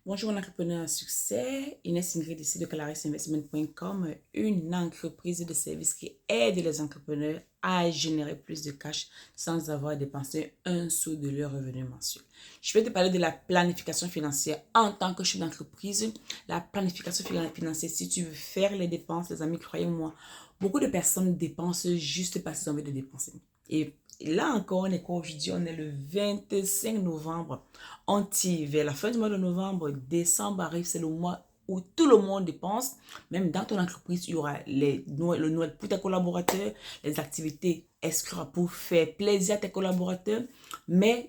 Bonjour entrepreneur à succès, Inès Ingrid ici de CalarisInvestment.com, une entreprise de services qui aide les entrepreneurs à générer plus de cash sans avoir dépensé un sou de leur revenu mensuel. Je vais te parler de la planification financière en tant que chef d'entreprise. La planification financière, si tu veux faire les dépenses, les amis, croyez-moi, beaucoup de personnes dépensent juste parce qu'ils ont envie de dépenser. Et là encore, on est quoi aujourd'hui? On est le 25 novembre. On tire vers la fin du mois de novembre, décembre arrive, c'est le mois où tout le monde dépense. Même dans ton entreprise, il y aura le Noël pour tes collaborateurs, les activités extra pour faire plaisir à tes collaborateurs. Mais,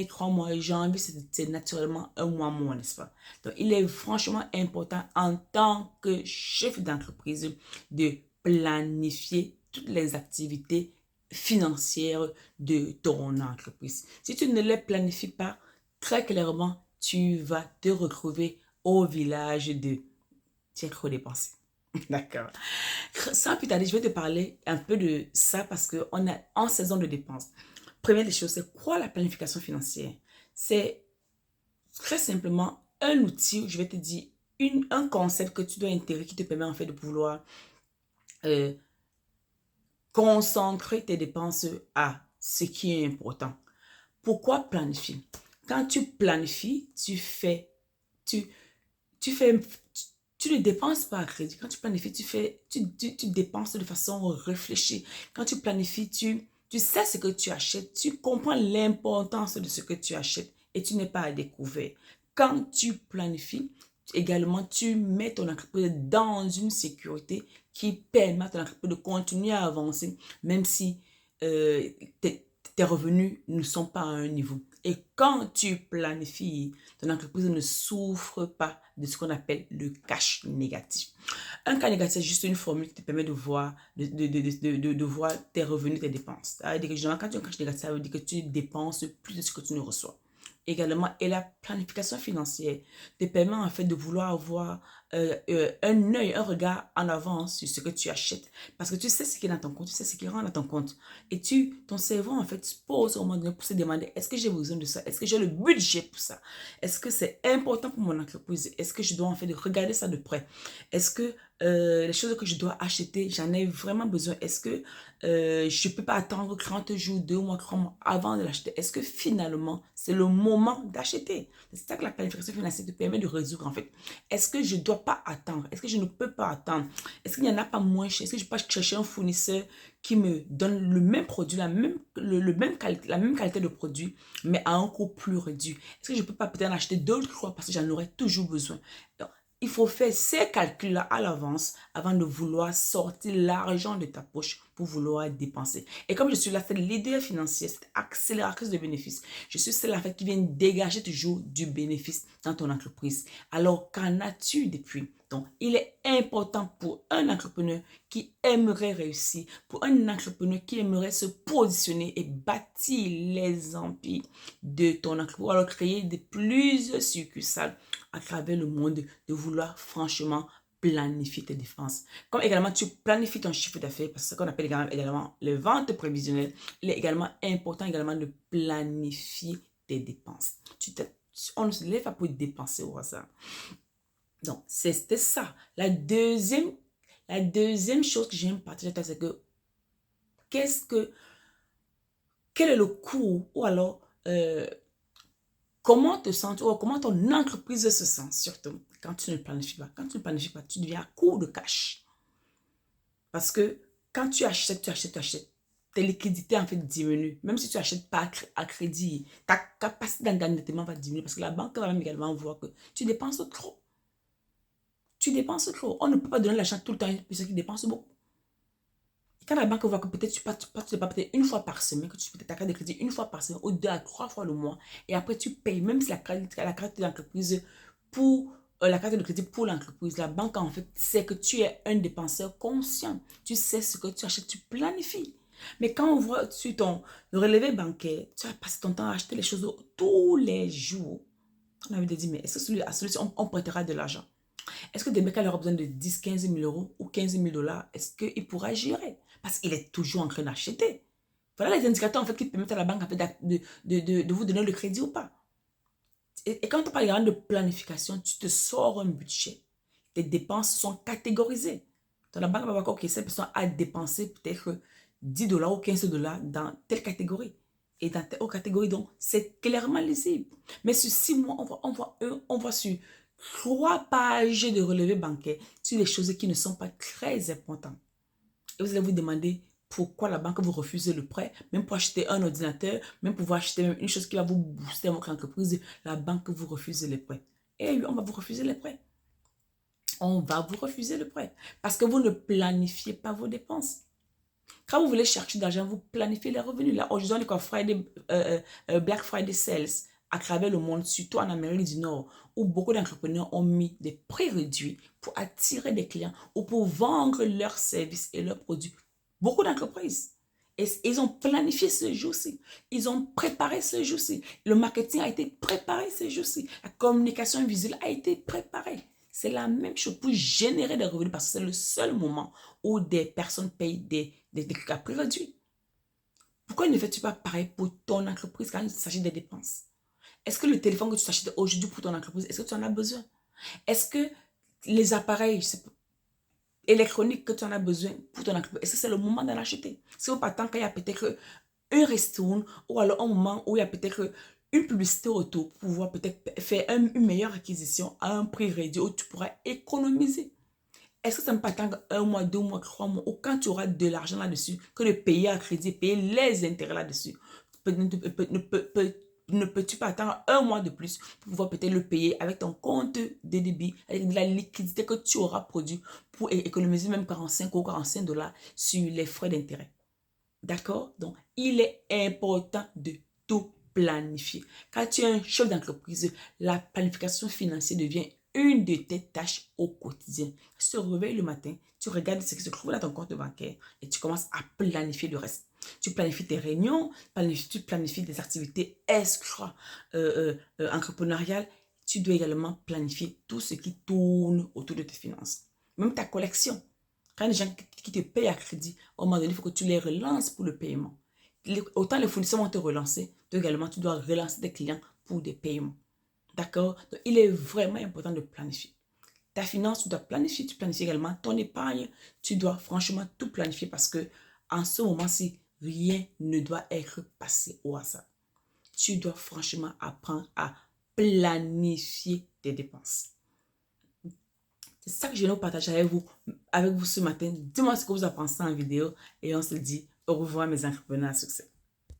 crois-moi, janvier, c'est naturellement un mois moins, n'est-ce pas? Donc, il est franchement important en tant que chef d'entreprise de planifier toutes les activités financières de ton entreprise. Si tu ne les planifies pas, très clairement, tu vas te retrouver au village de tu as trop dépensé. D'accord. Sans plus tarder, je vais te parler un peu de ça parce qu'on est en saison de dépenses. Première des choses, c'est quoi la planification financière? C'est très simplement un outil, je vais te dire, un concept que tu dois intégrer qui te permet en fait de pouvoir euh, concentrer tes dépenses à ce qui est important. Pourquoi planifier? Quand tu planifies, tu, tu fais, tu ne dépenses pas à crédit. Quand tu planifies, tu dépenses de façon réfléchie. Quand tu planifies, tu sais ce que tu achètes, tu comprends l'importance de ce que tu achètes et tu n'es pas à découvert. Quand tu planifies, également, tu mets ton entreprise dans une sécurité qui permet à ton entreprise de continuer à avancer, même si tes revenus ne sont pas à un niveau. Et quand tu planifies, ton entreprise ne souffre pas de ce qu'on appelle le cash négatif. Un cash négatif, c'est juste une formule qui te permet de voir, de voir tes revenus, tes dépenses. Ça veut dire que généralement, quand tu as un cash négatif, ça veut dire que tu dépenses plus de ce que tu ne reçois. Également, et la planification financière te permet en fait de vouloir avoir un œil, un regard en avance sur ce que tu achètes. Parce que tu sais ce qui est dans ton compte, tu sais ce qui rentre dans ton compte. Et ton cerveau en fait se pose au moment donné pour se demander, est-ce que j'ai besoin de ça? Est-ce que j'ai le budget pour ça? Est-ce que c'est important pour mon entreprise? Est-ce que je dois en fait regarder ça de près? Est-ce que les choses que je dois acheter, j'en ai vraiment besoin? Est-ce que je ne peux pas attendre 30 jours, 2 mois, 3 mois avant de l'acheter? Est-ce que finalement, c'est le moment d'acheter? C'est ça que la planification financière te permet de résoudre en fait. Est-ce que je ne dois pas attendre? Est-ce que je ne peux pas attendre? Est-ce qu'il n'y en a pas moins cher? Est-ce que je peux pas chercher un fournisseur qui me donne le même produit, la même qualité de produit, mais à un coût plus réduit? Est-ce que je ne peux pas peut-être en acheter deux ou trois parce que j'en aurai toujours besoin? Donc, il faut faire ces calculs-là à l'avance avant de vouloir sortir l'argent de ta poche pour vouloir dépenser. Et comme je suis là, c'est l'idée financière, c'est accélératrice de bénéfices. Je suis celle en fait qui vient dégager toujours du bénéfice dans ton entreprise. Alors, qu'en as-tu depuis? Donc, il est important pour un entrepreneur qui aimerait réussir, pour un entrepreneur qui aimerait se positionner et bâtir les empires de ton entreprise, alors créer de plusieurs succursales à travers le monde, de vouloir franchement planifier tes dépenses. Comme également tu planifies ton chiffre d'affaires, parce que ce qu'on appelle également les ventes prévisionnelles, il est également important également de planifier tes dépenses. On ne se lève pas pour dépenser au hasard. Donc, c'était ça. La deuxième chose que j'aime partager avec toi, c'est que quel est le coût ou alors comment te sens, ou comment ton entreprise se sent surtout quand tu ne planifies pas. Quand tu ne planifies pas, tu deviens à court de cash. Parce que quand tu achètes, tes liquidités en fait diminuent. Même si tu n'achètes pas à crédit, ta capacité d'endettement va diminuer parce que la banque va même également voir que tu dépenses trop. Tu dépenses trop. On ne peut pas donner l'argent tout le temps à une personne qui dépense beaucoup. Et quand la banque voit que peut-être tu pas peut-être une fois par semaine, que tu payes ta carte de crédit une fois par semaine, ou 2 à 3 fois le mois, et après tu payes même si la carte d'entreprise pour la carte de crédit pour l'entreprise, la banque en fait sait que tu es un dépenseur conscient. Tu sais ce que tu achètes, tu planifies. Mais quand on voit sur ton relevé bancaire, tu vas passer ton temps à acheter les choses tous les jours. On a envie de dire, mais est-ce que à celui-ci, on prêtera de l'argent? Est-ce que Dembélé aura besoin de 10, 15 000 euros ou 15 000 dollars? Est-ce qu'il pourra gérer? Parce qu'il est toujours en train d'acheter. Voilà les indicateurs en fait qui permettent à la banque en fait, de vous donner le crédit ou pas. Et quand on parle également de planification, tu te sors un budget. Tes dépenses sont catégorisées. Dans la banque va voir que cette personne a dépensé peut-être 10 dollars ou 15 dollars dans telle catégorie. Et dans telle autre catégorie, donc, c'est clairement lisible. Mais sur 6 mois, on voit sur 3 pages de relevés bancaires sur des choses qui ne sont pas très importantes. Et vous allez vous demander pourquoi la banque vous refuse le prêt, même pour acheter un ordinateur, même pour acheter même une chose qui va vous booster votre entreprise, la banque vous refuse les prêts. Et oui, on va vous refuser les prêts. On va vous refuser le prêt parce que vous ne planifiez pas vos dépenses. Quand vous voulez chercher de l'argent, vous planifiez les revenus. Là, aujourd'hui, on est Black Friday Sales à travers le monde, surtout en Amérique du Nord, où beaucoup d'entrepreneurs ont mis des prix réduits pour attirer des clients ou pour vendre leurs services et leurs produits. Beaucoup d'entreprises. Et ils ont planifié ce jour-ci. Ils ont préparé ce jour-ci. Le marketing a été préparé ce jour-ci. La communication visuelle a été préparée. C'est la même chose pour générer des revenus parce que c'est le seul moment où des personnes payent des trucs à prix réduit. Pourquoi ne fais-tu pas pareil pour ton entreprise quand il s'agit des dépenses? Est-ce que le téléphone que tu t'achètes aujourd'hui pour ton entreprise, est-ce que tu en as besoin? Est-ce que les appareils électroniques que tu en as besoin pour ton entreprise, est-ce que c'est le moment d'en acheter? Si vous partez quand il y a peut-être un restaurant ou alors un moment où il y a peut-être une publicité autour pour pouvoir peut-être faire une meilleure acquisition à un prix réduit où tu pourras économiser. Est-ce que ça ne peut pas attendre 1 mois, 2 mois, 3 mois, ou quand tu auras de l'argent là-dessus, que de payer à crédit, payer les intérêts là-dessus? Ne peux-tu pas attendre 1 mois de plus pour pouvoir peut-être le payer avec ton compte de débit, avec de la liquidité que tu auras produit pour économiser même 45 ou 45 dollars sur les frais d'intérêt? D'accord? Donc, il est important de tout planifier. Quand tu es un chef d'entreprise, la planification financière devient une de tes tâches au quotidien. Tu te réveilles le matin, tu regardes ce qui se trouve dans ton compte bancaire et tu commences à planifier le reste. Tu planifies tes réunions, tu planifies des activités entrepreneuriales. Tu dois également planifier tout ce qui tourne autour de tes finances. Même ta collection. Quand les gens qui te payent à crédit, à un moment donné, il faut que tu les relances pour le paiement. Autant les fournisseurs vont te relancer, toi également, tu dois relancer tes clients pour des paiements. D'accord? Donc, il est vraiment important de planifier. Ta finance, tu dois planifier. Tu planifies également ton épargne. Tu dois franchement tout planifier parce que en ce moment-ci, rien ne doit être passé au hasard. Tu dois franchement apprendre à planifier tes dépenses. C'est ça que je vais vous partager avec vous ce matin. Dis-moi ce que vous en pensez en vidéo et on se dit au revoir mes entrepreneurs à succès.